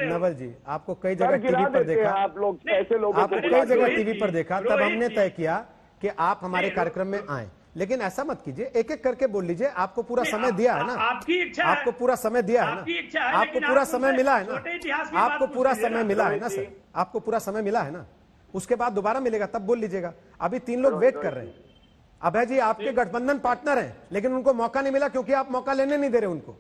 नवल जी आपको कई जगह टीवी पर देखा, आप लोग ऐसे लोगों आपको कई जगह टीवी पर देखा, तब हमने तय किया कि आप हमारे कार्यक्रम में आए। लेकिन ऐसा मत कीजिए, एक एक करके बोल लीजिए। आपको पूरा समय दिया है ना, आपकी इच्छा, आपको पूरा समय दिया है ना, आपको पूरा समय मिला है ना, आपको पूरा समय मिला है ना सर, आपको पूरा समय मिला है ना। उसके बाद दोबारा मिलेगा तब बोल लीजिएगा। अभी 3 लोग वेट कर रहे हैं। अभय जी आपके गठबंधन पार्टनर हैं, लेकिन उनको मौका नहीं मिला क्योंकि आप मौका लेने नहीं दे रहे उनको।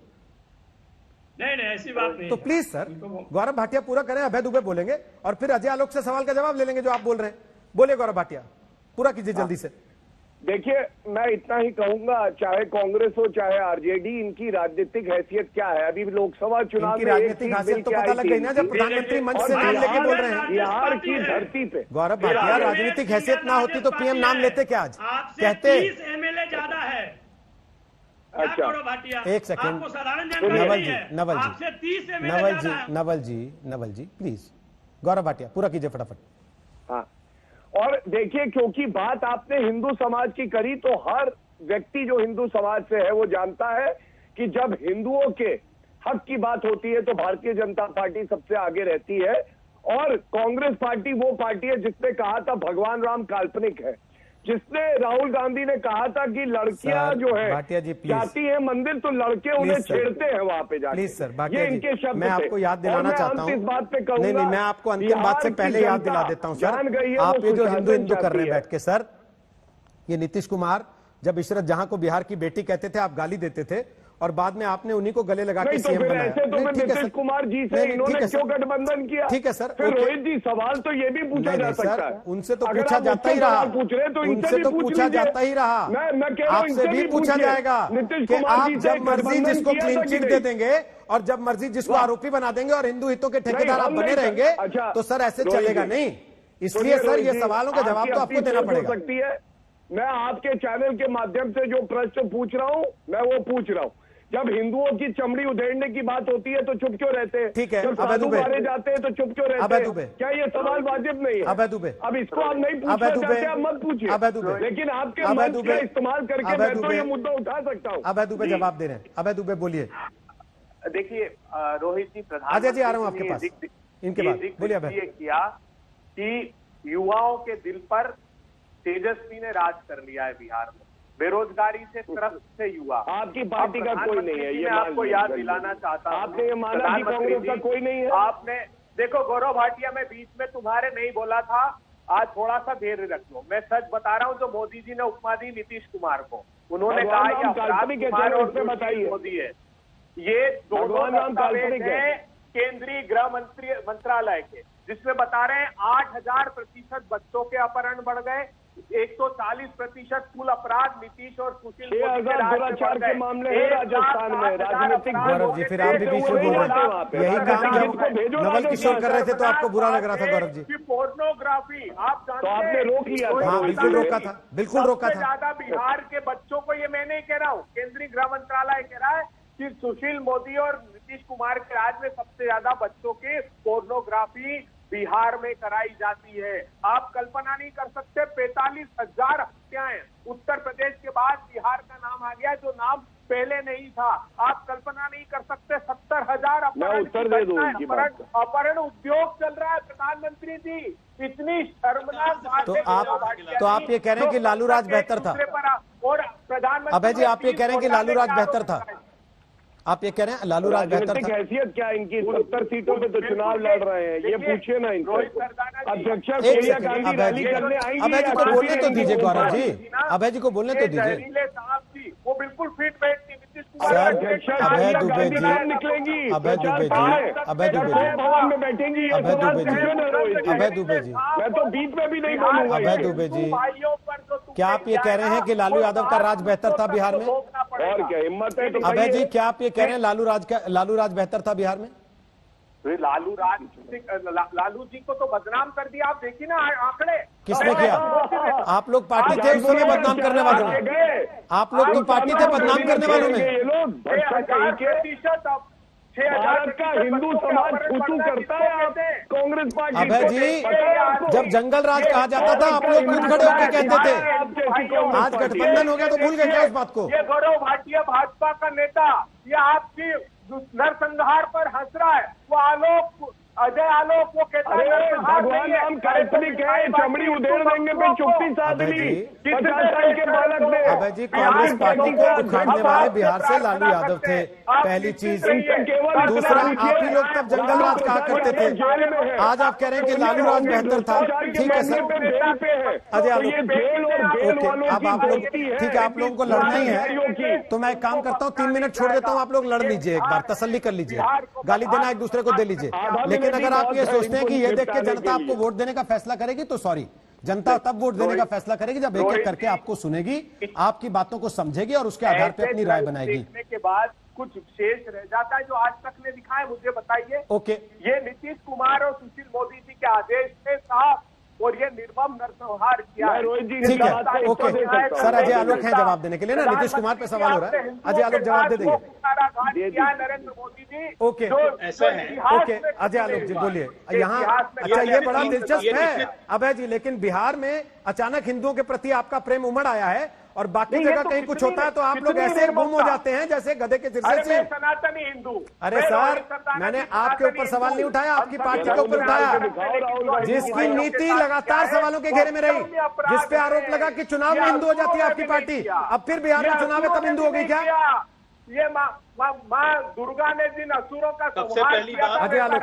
नहीं ऐसी बात नहीं। तो प्लीज सर गौरव भाटिया पूरा करें, अभय दुबे बोलेंगे और फिर अजय आलोक से सवाल का जवाब ले लेंगे जो आप बोल रहे हैं। बोले गौरव भाटिया, पूरा कीजिए जल्दी से। देखिए, मैं इतना ही कहूंगा, चाहे कांग्रेस हो चाहे आरजेडी, इनकी राजनीतिक हैसियत क्या है? अभी लोकसभा चुनाव में राजनीतिक हैसियत तो पता लग गई ना जब प्रधानमंत्री मंच से नाम लेके बोल रहे हैं बिहार की धरती पे। गौरव भाटिया, राजनीतिक हैसियत ना होती तो पीएम नाम लेते क्या आज? कहते 30 एमएलए ज्यादा है। अच्छा एक सेकंड, आपको साधारण जानकारी है। नवल आपसे 30 MLA Naval ji please. Gaurav Bhatia पूरा कीजिए फटाफट। हाँ, और देखिए, क्योंकि बात आपने हिंदू समाज की करी, तो हर व्यक्ति जो हिंदू समाज से है वो जानता है कि जब हिंदुओं के हक की बात होती है तो भारतीय जनता पार्टी सबसे आगे रहती है। और कांग्रेस पार्टी वो पार्टी है जिसने कहा था भगवान राम काल्पनिक है, जिसने राहुल गांधी ने कहा था कि लड़कियां जो है जाती है मंदिर तो लड़के उन्हें छेड़ते हैं वहां पे जाके। प्लीज सर, ये इनके शब्द मैं आपको याद दिलाना चाहता हूं, इस बात पे कहूंगा, नहीं मैं आपको अंतिम बात से पहले याद दिला देता हूं सर। आप ये जो हिंदू कर रहे हैं बैठ के सर, ये नीतीश कुमार जब इशरत जहां को बिहार की बेटी कहते थे आप गाली देते थे, और बाद में आपने उन्हीं को गले लगा के सीएम बनाया। नीतीश कुमार जी से इन्होंने क्यों गठबंधन किया? ठीक है सर। फिर रोहित जी सवाल तो ये भी पूछा जा सकता है, उनसे तो पूछा जाता ही रहा, पूछ रहे तो उनसे तो पूछा जाता ही रहा। मैं कह रहा हूं आपसे भी पूछा जाएगा कि आप जब मर्जी जिसको क्लीन चिट दे देंगे और जब मर्जी जिसको आरोपी बना देंगे और हिंदू हितों के ठेकेदार आप बने रहेंगे तो सर ऐसे चलेगा नहीं। इसलिए सर ये सवालों का जवाब तो आपको देना पड़ेगा। मैं आपके चैनल के माध्यम से जो प्रश्न पूछ रहा हूं मैं वो पूछ रहा हूं। जब हिंदुओं की चमड़ी उधेड़ने की बात होती है तो चुप क्यों रहते हैं? ठीक है, जब साधु मारे जाते हैं तो चुप क्यों रहते हैं? क्या ये सवाल वाजिब नहीं है? अब इसको आप नहीं पूछना चाहते, आप मत पूछिए, लेकिन आपके मंच का इस्तेमाल करके मैं तो ये मुद्दा उठा सकता हूँ। अभय दुबे जवाब दे रहे हैं। अभय दुबे बोलिए। देखिए रोहित जी, अजय जी आ रहा हूँ आपके पास, इनके बाद बोलिए। अभय किया कि युवाओं के दिल पर तेजस्वी ने राज कर लिया है बिहार में, बेरोजगारी से त्रस्त से युवा। आपकी पार्टी का कोई नहीं है, ये मैं आपको याद दिलाना चाहता हूँ। आपने ये माना कि कांग्रेस का कोई नहीं है? आपने देखो गौरव भाटिया, मैं बीच में तुम्हारे नहीं बोला था, आज थोड़ा सा धैर्य रख लो। मैं सच बता रहा हूँ, जो मोदी जी ने उपमा दी नीतीश कुमार को, उन्होंने कहा मोदी है। ये दोनों दस्तावेज है केंद्रीय गृह मंत्रालय के, जिसमें बता रहे हैं 8000% बच्चों के अपहरण बढ़ गए, 140% कुल अपराध नीतीश और सुशील दुराचार के मामले हैं राजस्थान में राजनीतिक। गौरव जी फिर आप भी बीच में बोल रहे थे, यही काम जब नवल किशोर कर रहे थे तो आपको बुरा लग रहा था गौरव जी। पोर्नोग्राफी आप जानते हैं, आपने रोक लिया था। हाँ बिल्कुल रोका था, बिल्कुल रोका था। ज्यादा बिहार के बच्चों को, ये मैं नहीं कह रहा हूँ, केंद्रीय गृह मंत्रालय कह रहा है कि सुशील मोदी और नीतीश कुमार के राज में सबसे ज्यादा बच्चों की पोर्नोग्राफी बिहार में कराई जाती है। आप कल्पना नहीं कर सकते, 45,000 हत्याएं उत्तर प्रदेश के बाद बिहार का नाम आ गया, जो नाम पहले नहीं था। आप कल्पना नहीं कर सकते, 70,000 अपहरण उद्योग चल रहा है। प्रधानमंत्री जी, इतनी शर्मनाक बात। तो आप ये कह रहे हैं कि लालू राज बेहतर था? और प्रधानमंत्री अभय जी आप ये कह रहे हैं कि लालू राज बेहतर था? आप ये कह रहे हैं लालू राज बेहतर था? हैसियत क्या इनकी? 70 सीटों पे तो चुनाव लड़ रहे हैं, ये पूछिए ना इनसे। अध्यक्षा सोनिया गांधी रैली करने आएंगी। अभय जी को बोलने तो दीजिए गौरव जी, अभय जी को बोलने तो दीजिए। वो बिल्कुल फिट बैठती नीतीश सर। अभय दुबे जी, अभय दुबे जी, अभय दुबे जी, अभय बैठेंगी, अभय दुबे जी, अभय दुबे जी, मैं तो बीच में भी नहीं बोलूंगा। अभय दुबे जी, क्या आप ये कह रहे हैं कि लालू यादव का राज बेहतर था बिहार में? और क्या हिम्मत है? अभय जी क्या आप ये कह रहे हैं लालू राज बेहतर था बिहार में? लालू जी को तो बदनाम कर दिया। आप देखिए ना आंकड़े। किसने किया? आप लोग पार्टी थे उस समय बदनाम करने वालों में? आप लोग तो पार्टी थे बदनाम करने वालों में? 6,000% भारत का हिंदू समाज छूछू करता है आप कांग्रेस पार्टी। अभय जी, जब जंगल राज कहा जाता था आप लोग खुद खड़े होकर कहते थे। आज गठबंधन हो गया तो भूल गए क्या इस बात को? ये गौरव भाटिया भाजपा का नेता, ये आपकी नरसंहार पर हंस रहा है। वो आलोक, अजय आलोक, वो कहता है भगवान राम काल्पनिक है, चमड़ी उधेड़ देंगे फिर चुप्पी साध ली 50 साल के बालक ने। अभय जी, कांग्रेस पार्टी को उखाड़ने वाले बिहार से लालू यादव थे, पहली चीज। दूसरा, आप ही लोग तब जंगल राज कहा करते थे। आज आप कह रहे हैं कि लालू राज बेहतर था। ठीक है सर, अजय आलोक, ओके, अब आप लोग ठीक है, आप लोगों को लड़ना ही है तो मैं एक काम करता हूँ, 3 मिनट छोड़ देता हूँ, आप लोग लड़ लीजिए, एक बार तसल्ली कर लीजिए, गाली देना एक दूसरे को दे लीजिए। लेकिन अगर आप ये सोचते हैं कि ये देख के जनता आपको वोट देने का फैसला करेगी तो सॉरी, जनता तब वोट देने का फैसला करेगी जब एक एक करके आपको सुनेगी, आपकी बातों को समझेगी और उसके आधार पर अपनी राय बनाएगी। देखने के बाद कुछ शेष रह जाता है जो आज तक ने दिखाया, मुझे बताइए। ओके, ये नीतीश कुमार और सुशील मोदी जी के आदेश थे साहब, और ये निर्मम नरसंहार किया है। ठीक है, ओके सर, अजय आलोक हैं जवाब देने के लिए ना, नीतीश कुमार पे सवाल हो रहा है, अजय आलोक जवाब दे देंगे। नरेंद्र मोदी जी, ओके ओके, अजय आलोक जी बोलिए। यहाँ अच्छा, ये बड़ा दिलचस्प है अभय जी, लेकिन बिहार में अचानक हिंदुओं के प्रति आपका प्रेम उमड़ आया है और बाकी जगह कहीं कुछ होता है तो आप लोग ऐसे गुम हो जाते हैं जैसे गधे के सिरसे से। सनातनी हिंदू। अरे सर, मैंने आपके ऊपर सवाल नहीं उठाया, आपकी पार्टी के ऊपर उठाया, जिसकी नीति लगातार सवालों के घेरे में रही, जिस पे आरोप लगा कि चुनाव में हिंदू हो जाती है आपकी पार्टी। अब फिर बिहार में चुनाव है तब हिंदू हो गई क्या? ये माँ दुर्गा ने जिन असुरों का सबसे पहली बात, अजय आलोक,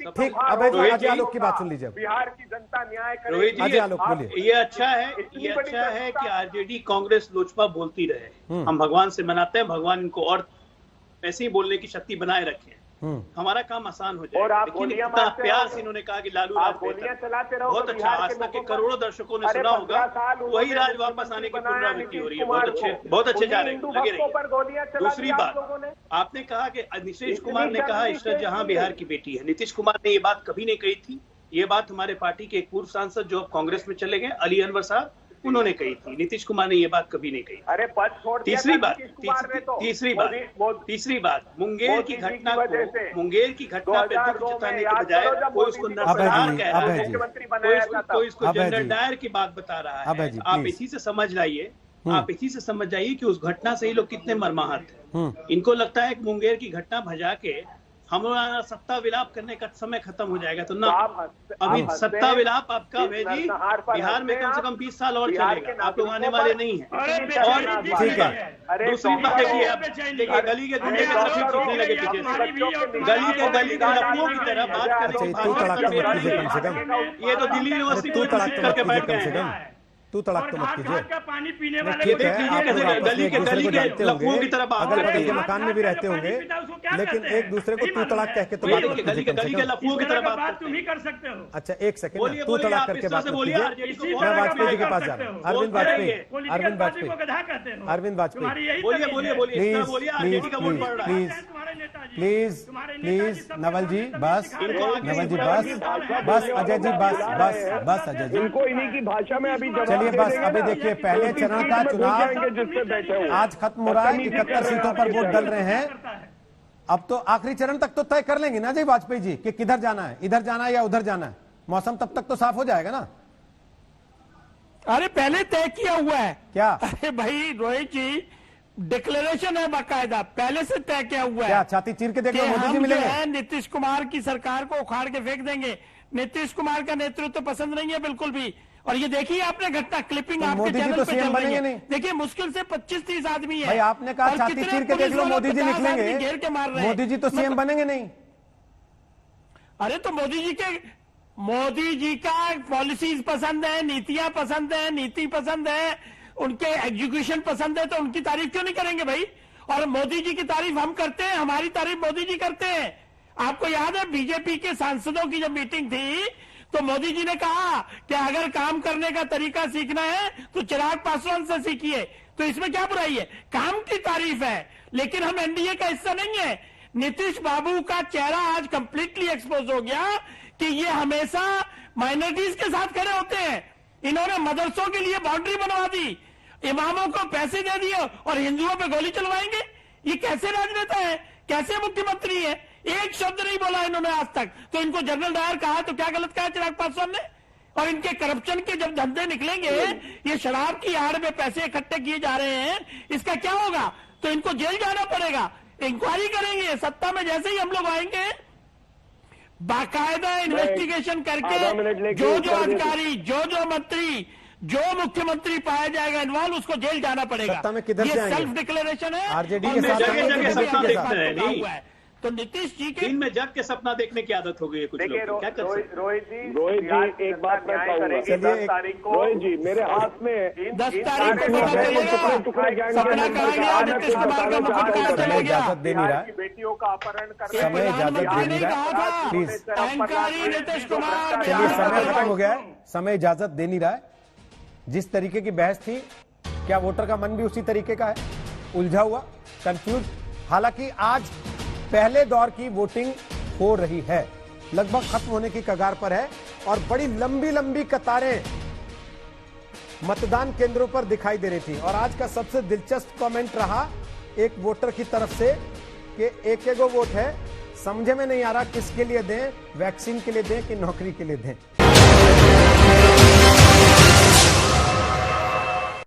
ठीक, अजय आलोक की बात सुन लीजिए। बिहार की जनता न्याय करे। अजय आलोक बोलिए। ये अच्छा है कि आरजेडी कांग्रेस लोजपा बोलती रहे, हम भगवान से मनाते हैं, भगवान इनको और ऐसे ही बोलने की शक्ति बनाए रखे, हमारा काम आसान हो जाए। लेकिन इतना प्यार से इन्होंने कहा कि लालू राज बहुत अच्छा, आज तक के करोड़ों दर्शकों ने सुना होगा, वही राज वापस आने की पुनरावृत्ति हो रही है। बहुत अच्छे जा रहे हैं, लगे रहिए। दूसरी बात, आपने कहा कि नीतीश कुमार ने कहा इशरत जहां बिहार की बेटी है। नीतीश कुमार ने ये बात कभी नहीं कही थी, ये बात हमारे पार्टी के एक पूर्व सांसद जो अब कांग्रेस में चले गए, अली अनवर साहब, उन्होंने कही थी। नीतीश कुमार ने ये बात कभी नहीं कही। अरे पद छोड़ दिया। तीसरी बात, मुंगेर की घटना पे दुख जताने के बजाय कोई उसको नरसंहार कह रहा है, कोई इसको जनरल डायर की बात बता रहा है। आप इसी से समझ लाइए, आप इसी से समझ जाइए कि उस घटना से ही लोग कितने मर्माहत हैं। इनको लगता है कि मुंगेर की घटना भजा के हमारा सत्ता विलाप करने का समय खत्म हो जाएगा, तो ना, अभी सत्ता विलाप आपका भेजी बिहार में कम से कम 20 साल और चलेगा, आप लोग आने वाले नहीं हैं। और ठीक है, दूसरी बात देखिए, गली के दूल्हे के तरफ सीखने लगे पीछे से, गली के लफड़ों की तरह बात करने की, ये तो दिल्ली यूनिवर्सिटी करके बैठ गए। तू तड़ाक तो मत कीजिए, पानी पीने वाले ठीक है, आप लोग गली के जानते होंगे, अगल बगल के मकान में भी रहते होंगे, लेकिन एक दूसरे को तू तड़ाक कह के तो बात गली के लफड़ों की तरह बात तुम ही कर सकते हो। अच्छा एक सेकंड, तू तड़ाक करके बात कीजिए। मैं वाजपेयी जी के पास जा रहा हूँ, अरविंद वाजपेयी, प्लीज नवल जी बस, अजय जी बस अजय जी, इनको इन्हीं की भाषा में अभी चलिए बस। अभी देखिए, पहले चरण का चुनाव आज खत्म हो रहा है, 71 सीटों पर वोट डल रहे हैं। अब तो आखिरी चरण तक तो तय कर लेंगे ना जी वाजपेयी जी कि किधर जाना है, इधर जाना है या उधर जाना है। मौसम तब तक तो साफ हो जाएगा ना। अरे पहले तय किया हुआ है क्या? अरे भाई रोहित जी, डिक्लेरेशन है बाकायदा, पहले से तय किया हुआ है। क्या छाती चीर के देखो मोदी जी मिलेंगे? नीतीश कुमार की सरकार को उखाड़ के फेंक देंगे। नीतीश कुमार का नेतृत्व तो पसंद नहीं है बिल्कुल भी। और ये देखिए आपने घटना क्लिपिंग आपके चैनल पे चल रही है, देखिए मुश्किल से 25-30 आदमी है। भाई आपने कहा छाती चीर के देख लो, मोदी जी निकलेंगे, घेर के मार रहे हैं। मोदी जी तो सीएम बनेंगे नहीं। अरे तो मोदी जी का पॉलिसीज पसंद है, नीतियां पसंद है, नीति पसंद है, उनके एग्जीक्यूशन पसंद है, तो उनकी तारीफ क्यों नहीं करेंगे भाई? और मोदी जी की तारीफ हम करते हैं, हमारी तारीफ मोदी जी करते हैं। आपको याद है बीजेपी के सांसदों की जब मीटिंग थी तो मोदी जी ने कहा कि अगर काम करने का तरीका सीखना है तो चिराग पासवान से सीखिए। तो इसमें क्या बुराई है? काम की तारीफ है, लेकिन हम एनडीए का हिस्सा नहीं है। नीतीश बाबू का चेहरा आज कंप्लीटली एक्सपोज हो गया कि ये हमेशा माइनॉरिटीज के साथ खड़े होते हैं। इन्होंने मदरसों के लिए बाउंड्री बनवा दी, इमामों को पैसे दे दिए और हिंदुओं पे गोली चलवाएंगे। ये कैसे राजनेता है, कैसे मुख्यमंत्री है? एक शब्द नहीं बोला इन्होंने आज तक। तो इनको जनरल डायर कहा तो क्या गलत कहा चिराग पासवान ने? और इनके करप्शन के जब धंधे निकलेंगे, ये शराब की आड़ में पैसे इकट्ठे किए जा रहे हैं, इसका क्या होगा? तो इनको जेल जाना पड़ेगा, इंक्वायरी करेंगे। सत्ता में जैसे ही हम लोग आएंगे, बाकायदा इन्वेस्टिगेशन करके जो अधिकारी, जो मंत्री, जो मुख्यमंत्री पाया जाएगा इन्वॉल्व, उसको जेल जाना पड़ेगा। सत्ता में किधर ये से आएंगे? सेल्फ डिक्लेरेशन है आरजेडी के साथ तो नीतीश जी के दिन में जग के सपना देखने की आदत हो गई है कुछ लोगों को। क्या कर सकते? रोहित जी एक बात मैं कहूँगा, 10 तारीख को रोहित जी मेरे हाथ में 10 तारीख को पता चलेगा सपना कहाँ गया, नीतीश कुमार का मुकुट कहाँ चला गया। इजाजत दे नहीं रहा, बेटियों का अपहरण कर रहे समय इजाजत दे नहीं रहा, प्लीज। अहंकारी नीतीश कुमार। चलिए समय खत्म हो गया है, समय इजाजत दे नहीं रहा है। जिस तरीके की बहस थी, क्या वोटर का मन भी उसी तरीके का है? उलझा हुआ, कंफ्यूज। हालांकि आज पहले दौर की वोटिंग हो रही है, लगभग खत्म होने की कगार पर है और बड़ी लंबी लंबी कतारें मतदान केंद्रों पर दिखाई दे रही थी। और आज का सबसे दिलचस्प कमेंट रहा एक वोटर की तरफ से कि एक वोट है, समझे में नहीं आ रहा किसके लिए दें, वैक्सीन के लिए दें कि नौकरी के लिए दें।